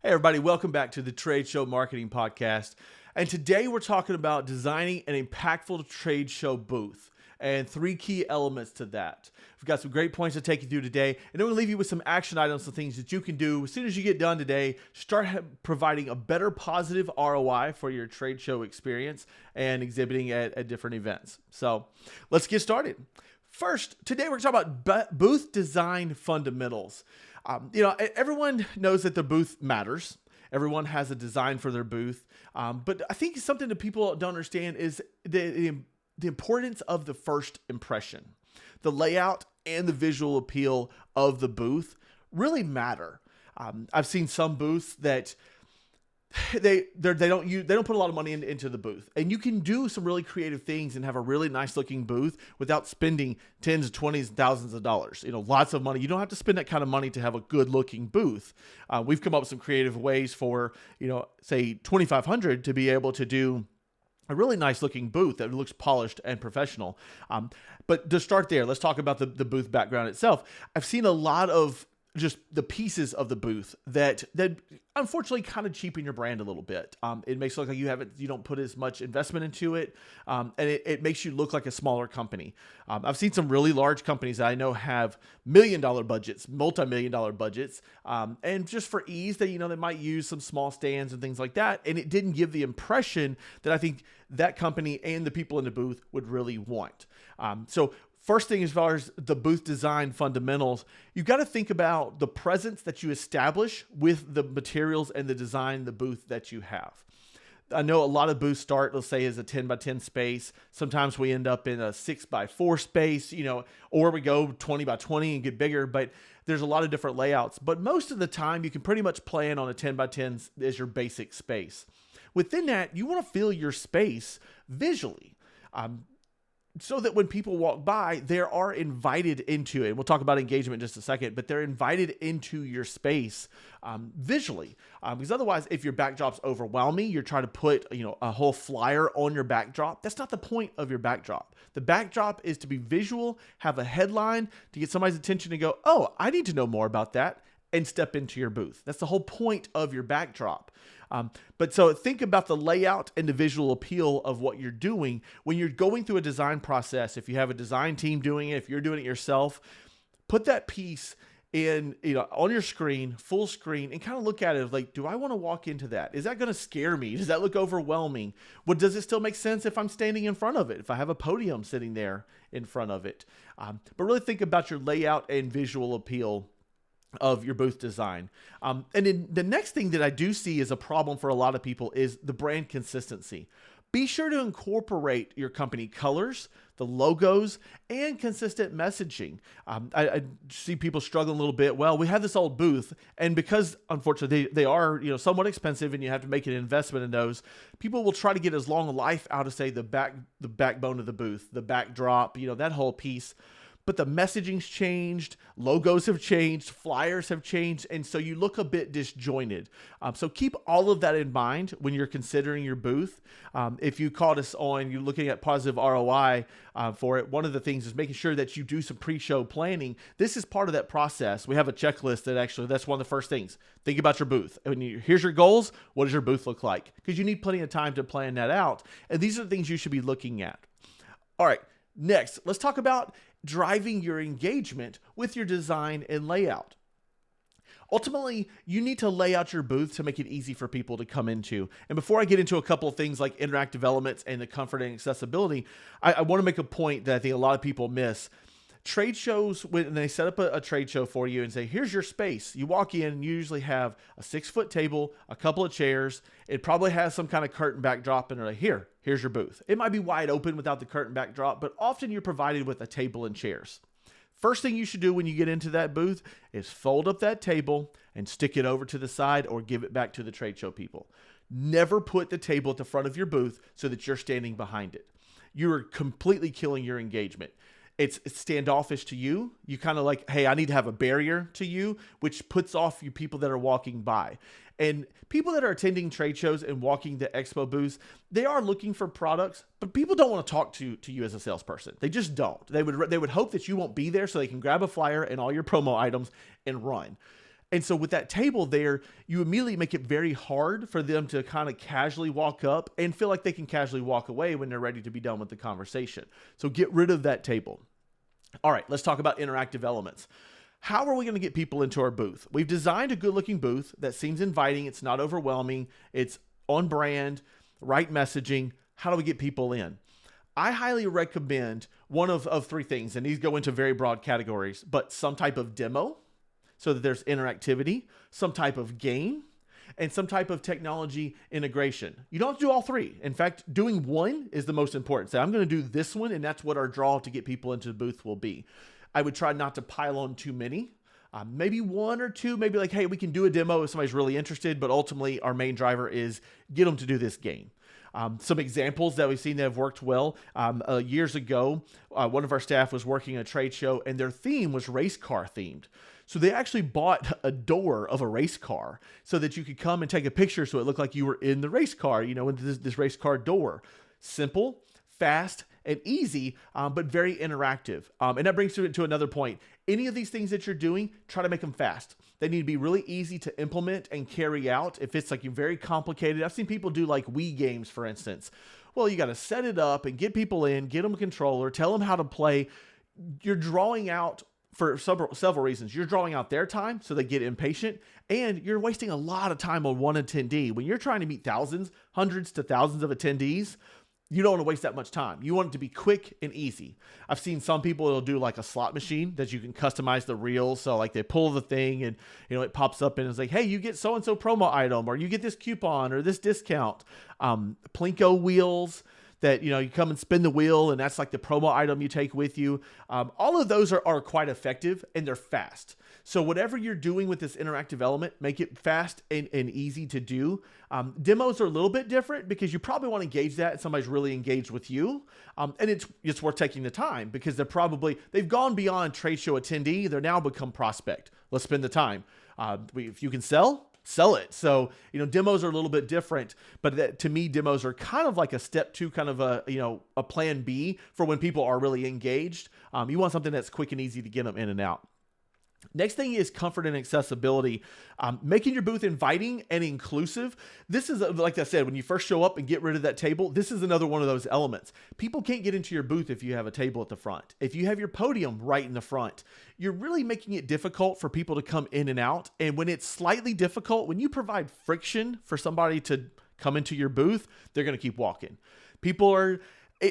Hey everybody, welcome back to the Trade Show Marketing Podcast. And today we're talking about designing an impactful trade show booth and three key elements to that. We've got some great points to take you through today, and then we'll leave you with some action items, some things that you can do as soon as you get done today. Start providing a better positive ROI for your trade show experience and exhibiting at different events. So let's get started. First, today we're talking about booth design fundamentals. Everyone knows that the booth matters. Everyone has a design for their booth. But I think something that people don't understand is the importance of the first impression. The layout and the visual appeal of the booth really matter. I've seen some booths that they don't put a lot of money into the booth, and you can do some really creative things and have a really nice looking booth without spending tens, twenties, thousands of dollars. Lots of money. You don't have to spend that kind of money to have a good looking booth. We've come up with some creative ways for say $2,500 to be able to do a really nice looking booth that looks polished and professional. But to start there, let's talk about the booth background itself. I've seen a lot of just the pieces of the booth that unfortunately kind of cheapen your brand a little bit. It makes it look like you don't put as much investment into it. And it makes you look like a smaller company. I've seen some really large companies that I know have $1 million budgets, multi-million-dollar budgets. And just for ease, they might use some small stands and things like that. And it didn't give the impression that I think that company and the people in the booth would really want. So first thing, as far as the booth design fundamentals, you've got to think about the presence that you establish with the materials and the design, the booth that you have. I know a lot of booths start, let's say, as a 10 by 10 space. Sometimes we end up in a 6 by 4 space, or we go 20 by 20 and get bigger, but there's a lot of different layouts. But most of the time, you can pretty much plan on a 10 by 10 as your basic space. Within that, you want to fill your space visually. So that when people walk by, they are invited into it. We'll talk about engagement in just a second, but they're invited into your space visually. Because otherwise, if your backdrop's overwhelming, you're trying to put a whole flyer on your backdrop. That's not the point of your backdrop. The backdrop is to be visual, have a headline to get somebody's attention and go, oh, I need to know more about that, and step into your booth. That's the whole point of your backdrop. But so think about the layout and the visual appeal of what you're doing when you're going through a design process. If you have a design team doing it, if you're doing it yourself, put that piece in, on your screen, full screen, and kind of look at it like, do I want to walk into that? Is that going to scare me? Does that look overwhelming? Does it still make sense if I'm standing in front of it? If I have a podium sitting there in front of it? But really think about your layout and visual appeal of your booth design. And then the next thing that I do see is a problem for a lot of people is the brand consistency. Be sure to incorporate your company colors, the logos, and consistent messaging. I see people struggling a little bit. Well, we have this old booth, and because unfortunately they are somewhat expensive, and you have to make an investment in those, people will try to get as long a life out of, say, the backbone of the booth, the backdrop, that whole piece. But the messaging's changed, logos have changed, flyers have changed, and so you look a bit disjointed. So keep all of that in mind when you're considering your booth. If you caught us on, you're looking at positive ROI for it, one of the things is making sure that you do some pre-show planning. This is part of that process. We have a checklist that's one of the first things. Think about your booth. Here's your goals. What does your booth look like? Because you need plenty of time to plan that out. And these are the things you should be looking at. All right, next, let's talk about driving your engagement with your design and layout. Ultimately, you need to lay out your booth to make it easy for people to come into. And before I get into a couple of things like interactive elements and the comfort and accessibility, I want to make a point that I think a lot of people miss. Trade shows, when they set up a trade show for you and say, here's your space. You walk in and you usually have a 6-foot table, a couple of chairs. It probably has some kind of curtain backdrop, and they're like, here's your booth. It might be wide open without the curtain backdrop, but often you're provided with a table and chairs. First thing you should do when you get into that booth is fold up that table and stick it over to the side or give it back to the trade show people. Never put the table at the front of your booth so that you're standing behind it. You're completely killing your engagement. It's standoffish to you. You kind of like, hey, I need to have a barrier to you, which puts off you people that are walking by. And people that are attending trade shows and walking the expo booths, they are looking for products, but people don't want to talk to you as a salesperson. They just don't. They would hope that you won't be there so they can grab a flyer and all your promo items and run. And so with that table there, you immediately make it very hard for them to kind of casually walk up and feel like they can casually walk away when they're ready to be done with the conversation. So get rid of that table. All right, let's talk about interactive elements. How are we going to get people into our booth? We've designed a good-looking booth that seems inviting. It's not overwhelming. It's on brand, right messaging. How do we get people in? I highly recommend one of three things, and these go into very broad categories, but some type of demo so that there's interactivity, some type of game, and some type of technology integration. You don't have to do all three. In fact, doing one is the most important. So I'm going to do this one, and that's what our draw to get people into the booth will be. I would try not to pile on too many. Maybe one or two, maybe like, hey, we can do a demo if somebody's really interested, but ultimately our main driver is get them to do this game. Some examples that we've seen that have worked well. Years ago, one of our staff was working at a trade show and their theme was race car themed. So they actually bought a door of a race car so that you could come and take a picture so it looked like you were in the race car, in this race car door. Simple, fast, and easy, but very interactive. And that brings me to another point. Any of these things that you're doing, try to make them fast. They need to be really easy to implement and carry out. If it's like very complicated, I've seen people do like Wii games, for instance. Well, you got to set it up and get people in, get them a controller, tell them how to play. You're drawing out for several reasons. You're drawing out their time so they get impatient, and you're wasting a lot of time on one attendee. When you're trying to meet thousands, hundreds to thousands of attendees, you don't want to waste that much time. You want it to be quick and easy. I've seen some people, it'll do like a slot machine that you can customize the reels. So like they pull the thing and, it pops up and it's like, hey, you get so-and-so promo item, or you get this coupon or this discount. Plinko wheels that, you come and spin the wheel and that's like the promo item you take with you. All of those are quite effective and they're fast. So whatever you're doing with this interactive element, make it fast and easy to do. Demos are a little bit different because you probably want to engage that and somebody's really engaged with you. And it's worth taking the time because they've gone beyond trade show attendee. They're now become prospect. Let's spend the time. If you can sell it. So, demos are a little bit different, but to me, demos are kind of like a step two, kind of a plan B for when people are really engaged. You want something that's quick and easy to get them in and out. Next thing is comfort and accessibility. Making your booth inviting and inclusive. This is, like I said, when you first show up and get rid of that table, this is another one of those elements. People can't get into your booth if you have a table at the front. If you have your podium right in the front, you're really making it difficult for people to come in and out. And when it's slightly difficult, when you provide friction for somebody to come into your booth, they're going to keep walking.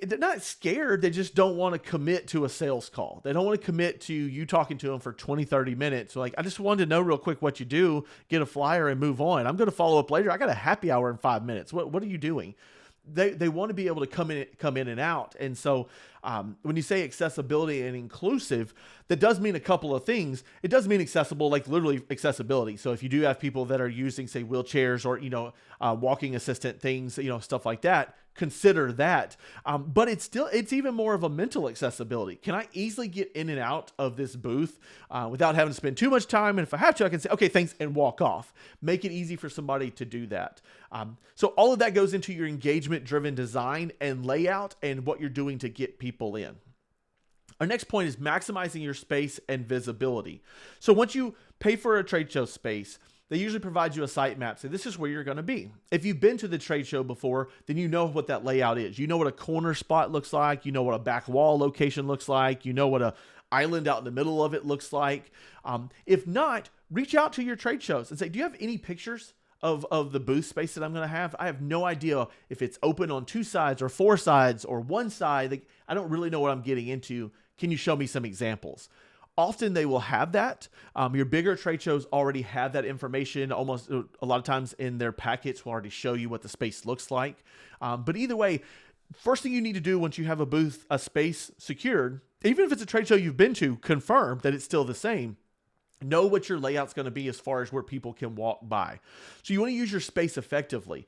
They're not scared. They just don't want to commit to a sales call. They don't want to commit to you talking to them for 20, 30 minutes. Like, I just wanted to know real quick what you do, get a flyer and move on. I'm going to follow up later. I got a happy hour in 5 minutes. What are you doing? They want to be able to come in and out. And so when you say accessibility and inclusive, that does mean a couple of things. It does mean accessible, like literally accessibility. So if you do have people that are using, say, wheelchairs or, walking assistant things, stuff like that, consider that. But it's even more of a mental accessibility. Can I easily get in and out of this booth without having to spend too much time? And if I have to, I can say, okay, thanks, and walk off. Make it easy for somebody to do that. So all of that goes into your engagement-driven design and layout and what you're doing to get people in. Our next point is maximizing your space and visibility. So once you pay for a trade show space, they usually provide you a site map. So this is where you're going to be. If you've been to the trade show before, then you know what that layout is. You know what a corner spot looks like. You know what a back wall location looks like. You know what a island out in the middle of it looks like. If not, reach out to your trade shows and say, do you have any pictures of the booth space that I'm going to have? I have no idea if it's open on 2 sides or 4 sides or 1 side. I don't really know what I'm getting into. Can you show me some examples? Often they will have that. Your bigger trade shows already have that information. Almost a lot of times in their packets will already show you what the space looks like. But either way, first thing you need to do once you have a space secured, even if it's a trade show you've been to, confirm that it's still the same. Know what your layout's going to be as far as where people can walk by. So you want to use your space effectively.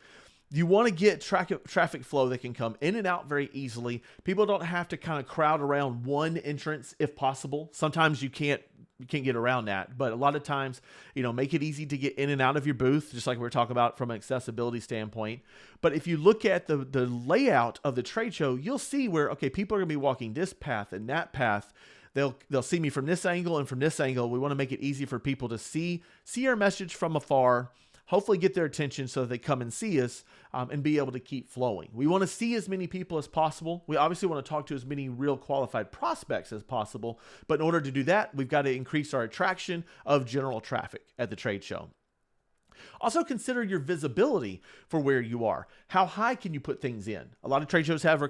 You want to get traffic flow that can come in and out very easily. People don't have to kind of crowd around one entrance if possible. Sometimes you can't get around that, but a lot of times, make it easy to get in and out of your booth, just like we were talking about from an accessibility standpoint. But if you look at the layout of the trade show, you'll see where, okay, people are going to be walking this path and that path. They'll see me from this angle and from this angle. We want to make it easy for people to see our message from afar, hopefully get their attention so that they come and see us and be able to keep flowing. We want to see as many people as possible. We obviously want to talk to as many real qualified prospects as possible. But in order to do that, we've got to increase our attraction of general traffic at the trade show. Also consider your visibility for where you are. How high can you put things in? A lot of trade shows have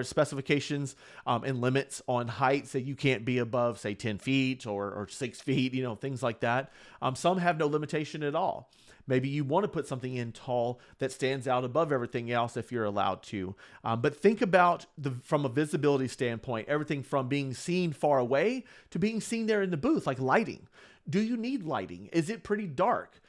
specifications and limits on height. Say you can't be above, say, 10 feet or 6 feet, things like that. Some have no limitation at all. Maybe you want to put something in tall that stands out above everything else if you're allowed to. But think about from a visibility standpoint, everything from being seen far away to being seen there in the booth, like lighting. Do you need lighting? Is it pretty dark?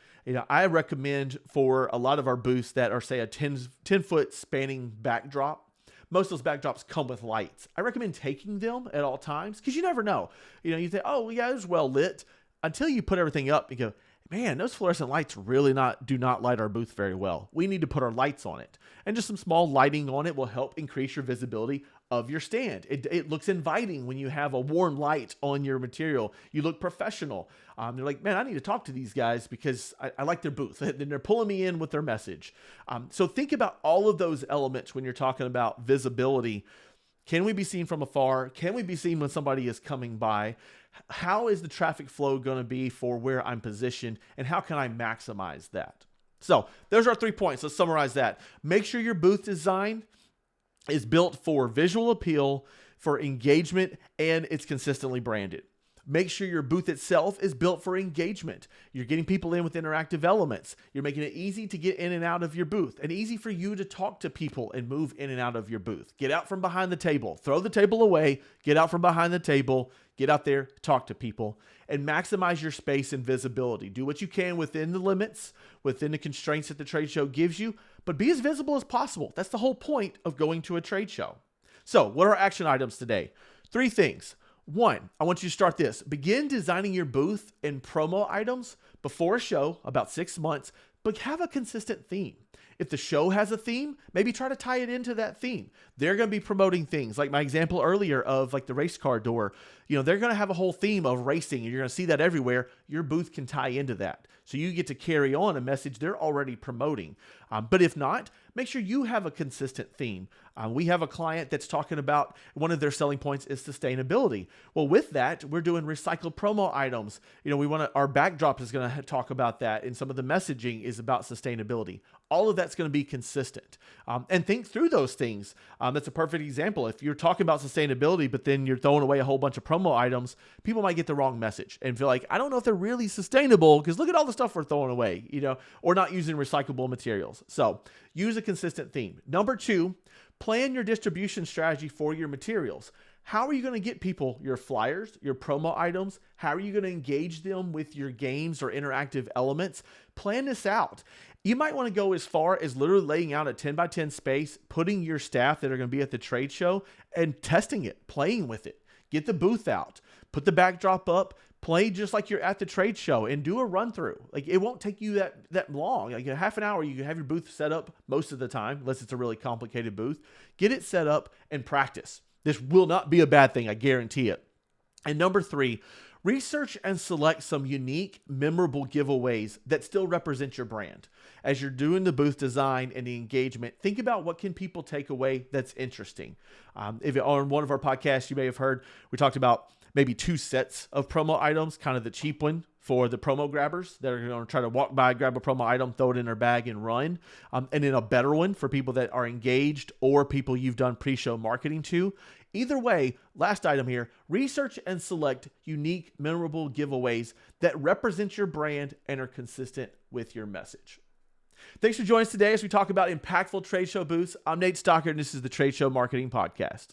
I recommend for a lot of our booths that are, say, a 10-foot spanning backdrop. Most of those backdrops come with lights. I recommend taking them at all times because you never know. You think, oh, yeah, it's well lit. Until you put everything up, you go, man, those fluorescent lights really do not light our booth very well. We need to put our lights on it. And just some small lighting on it will help increase your visibility of your stand. It looks inviting when you have a warm light on your material. You look professional. They're like, man, I need to talk to these guys because I like their booth. Then they're pulling me in with their message. So think about all of those elements when you're talking about visibility. Can we be seen from afar? Can we be seen when somebody is coming by? How is the traffic flow going to be for where I'm positioned? And how can I maximize that? So there's our 3 points. Let's summarize that. Make sure your booth design is built for visual appeal, for engagement, and it's consistently branded. Make sure your booth itself is built for engagement. You're getting people in with interactive elements. You're making it easy to get in and out of your booth and easy for you to talk to people and move in and out of your booth. Get out from behind the table. Throw the table away. Get out from behind the table. Get out there, talk to people, and maximize your space and visibility. Do what you can within the limits, within the constraints that the trade show gives you, but be as visible as possible. That's the whole point of going to a trade show. So what are our action items today? 3 things. 1, I want you to start this. Begin designing your booth and promo items before a show, about 6 months, but have a consistent theme. If the show has a theme, maybe try to tie it into that theme. They're going to be promoting things like my example earlier of like the race car door. They're going to have a whole theme of racing and you're going to see that everywhere. Your booth can tie into that. So you get to carry on a message they're already promoting. But if not, make sure you have a consistent theme. We have a client that's talking about one of their selling points is sustainability. Well, with that, we're doing recycled promo items. Our backdrop is going to talk about that, and some of the messaging is about sustainability. All of that's going to be consistent. And think through those things. That's a perfect example. If you're talking about sustainability, but then you're throwing away a whole bunch of promo items, people might get the wrong message and feel like, I don't know if they're really sustainable because look at all the stuff we're throwing away, or not using recyclable materials. So use a consistent theme. Number 2, plan your distribution strategy for your materials. How are you going to get people your flyers, your promo items? How are you going to engage them with your games or interactive elements? Plan this out. You might want to go as far as literally laying out a 10 by 10 space, putting your staff that are going to be at the trade show and testing it, playing with it. Get the booth out, put the backdrop up, play just like you're at the trade show and do a run through. Like it won't take you that long. Like a half an hour, you can have your booth set up most of the time, unless it's a really complicated booth. Get it set up and practice. This will not be a bad thing. I guarantee it. And number 3, research and select some unique, memorable giveaways that still represent your brand. As you're doing the booth design and the engagement, think about what can people take away that's interesting. If on one of our podcasts, you may have heard, we talked about maybe 2 sets of promo items, kind of the cheap one for the promo grabbers that are going to try to walk by, grab a promo item, throw it in their bag and run. And then a better one for people that are engaged or people you've done pre-show marketing to. Either way, last item here, research and select unique, memorable giveaways that represent your brand and are consistent with your message. Thanks for joining us today as we talk about impactful trade show booths. I'm Nate Stockard, and this is the Trade Show Marketing Podcast.